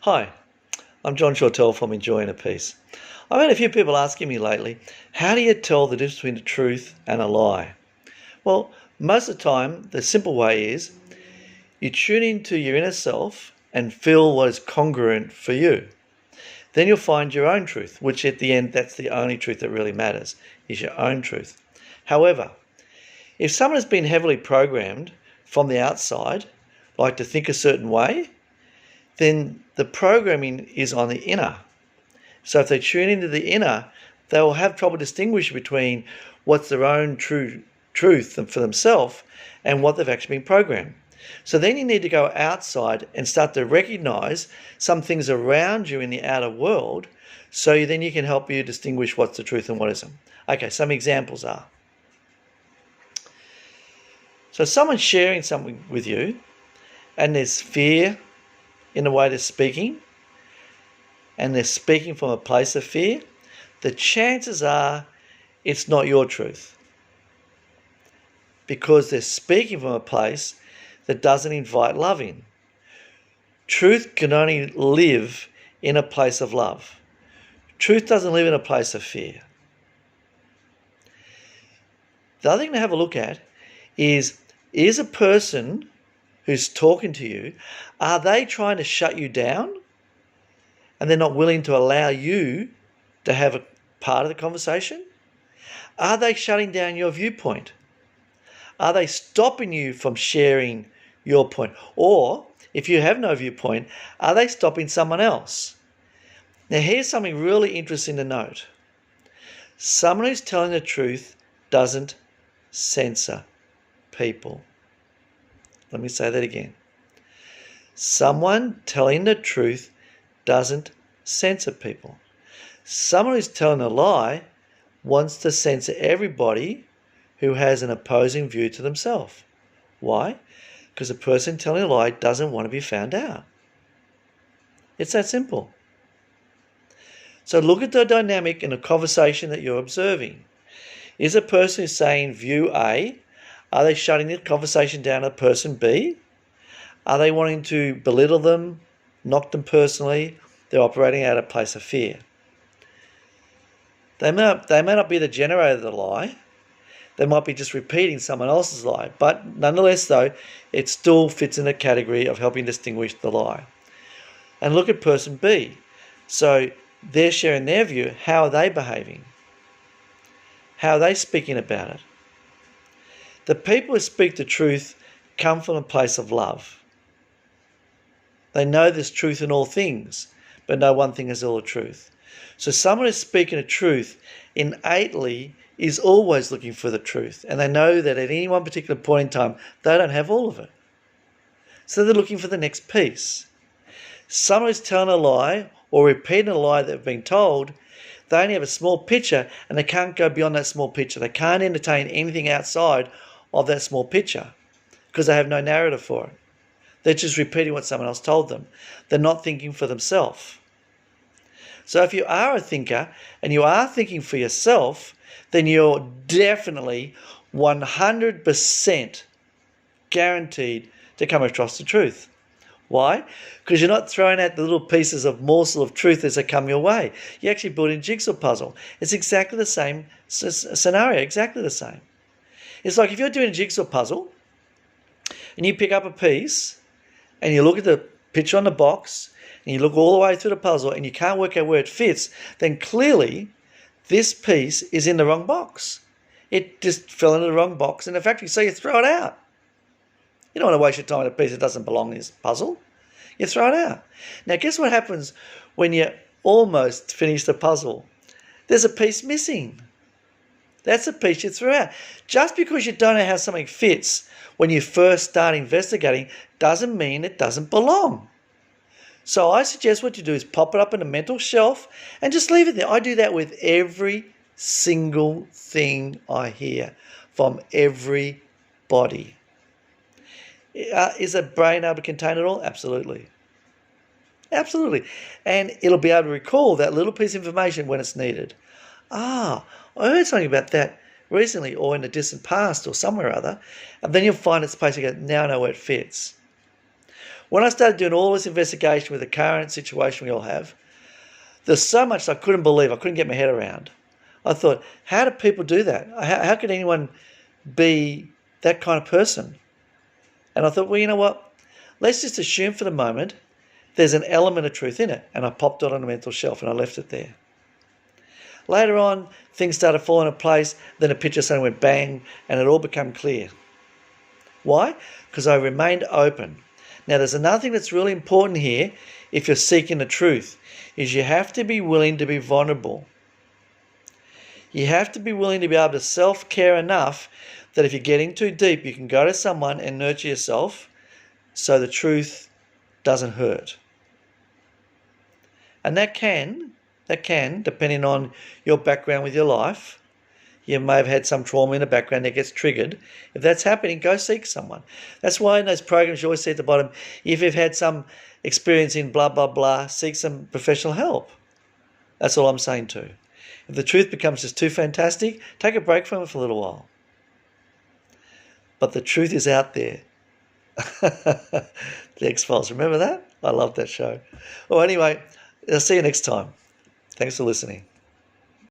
Hi, I'm John Shortell from Enjoying a Peace. I've had a few people asking me lately, how do you tell the difference between a truth and a lie? Well, most of the time, the simple way is you tune into your inner self and feel what is congruent for you. Then you'll find your own truth, which at the end, that's the only truth that really matters, is your own truth. However, if someone has been heavily programmed from the outside, like to think a certain way, then the programming is on the inner. So if they tune into the inner, they will have trouble distinguishing between what's their own true truth for themselves and what they've actually been programmed. So then you need to go outside and start to recognize some things around you in the outer world, so then you can help you distinguish what's the truth and what isn't. Okay, some examples are. So someone's sharing something with you and there's fear in the way they're speaking, and they're speaking from a place of fear, the chances are it's not your truth, because they're speaking from a place that doesn't invite love in. Truth can only live in a place of love. Truth doesn't live in a place of fear. The other thing to have a look at is a person who's talking to you, are they trying to shut you down and they're not willing to allow you to have a part of the conversation? Are they shutting down your viewpoint? Are they stopping you from sharing your point? Or if you have no viewpoint, are they stopping someone else? Now here's something really interesting to note. Someone who's telling the truth doesn't censor people. Let me say that again. Someone telling the truth doesn't censor people. Someone who's telling a lie wants to censor everybody who has an opposing view to themselves. Why? Because a person telling a lie doesn't want to be found out. It's that simple. So look at the dynamic in a conversation that you're observing. Is a person who's saying view A, are they shutting the conversation down to person B? Are they wanting to belittle them, knock them personally? They're operating out of a place of fear. They may not be the generator of the lie. They might be just repeating someone else's lie. But nonetheless, though, it still fits in the category of helping distinguish the lie. And look at person B. So they're sharing their view. How are they behaving? How are they speaking about it? The people who speak the truth come from a place of love. They know there's truth in all things, but no one thing is all the truth. So someone who's speaking the truth innately is always looking for the truth, and they know that at any one particular point in time, they don't have all of it. So they're looking for the next piece. Someone who's telling a lie or repeating a lie that they've been told, they only have a small picture and they can't go beyond that small picture. They can't entertain anything outside of that small picture because they have no narrative for it. They're just repeating what someone else told them. They're not thinking for themselves. So if you are a thinker and you are thinking for yourself, then you're definitely 100% guaranteed to come across the truth. Why? Because you're not throwing out the little pieces of morsel of truth as they come your way. You're actually building a jigsaw puzzle. It's exactly the same scenario, exactly the same. It's like if you're doing a jigsaw puzzle and you pick up a piece and you look at the picture on the box and you look all the way through the puzzle and you can't work out where it fits, then clearly this piece is in the wrong box. It just fell into the wrong box in the factory, so you throw it out. You don't want to waste your time on a piece that doesn't belong in this puzzle. You throw it out. Now, guess what happens when you almost finish the puzzle? There's a piece missing. That's a piece you threw out. Just because you don't know how something fits when you first start investigating doesn't mean it doesn't belong. So I suggest what you do is pop it up in a mental shelf and just leave it there. I do that with every single thing I hear from everybody. Is a brain able to contain it all? Absolutely. Absolutely. And it'll be able to recall that little piece of information when it's needed. I heard something about that recently or in the distant past or somewhere or other. And then you'll find its place and go, now I know where it fits. When I started doing all this investigation with the current situation we all have, there's so much I couldn't believe, I couldn't get my head around. I thought, how do people do that? How could anyone be that kind of person? And I thought, well, you know what? Let's just assume for the moment there's an element of truth in it. And I popped it on a mental shelf and I left it there. Later on, things started falling into place. Then a picture suddenly went bang and it all became clear. Why? Because I remained open. Now, there's another thing that's really important here if you're seeking the truth, is you have to be willing to be vulnerable. You have to be willing to be able to self-care enough that if you're getting too deep, you can go to someone and nurture yourself so the truth doesn't hurt. And that can, depending on your background with your life, you may have had some trauma in the background that gets triggered. If that's happening, go seek someone. That's why in those programs you always see at the bottom, if you've had some experience in blah, blah, blah, seek some professional help. That's all I'm saying too. If the truth becomes just too fantastic, take a break from it for a little while. But the truth is out there. The X-Files, remember that? I love that show. Well, anyway, I'll see you next time. Thanks for listening.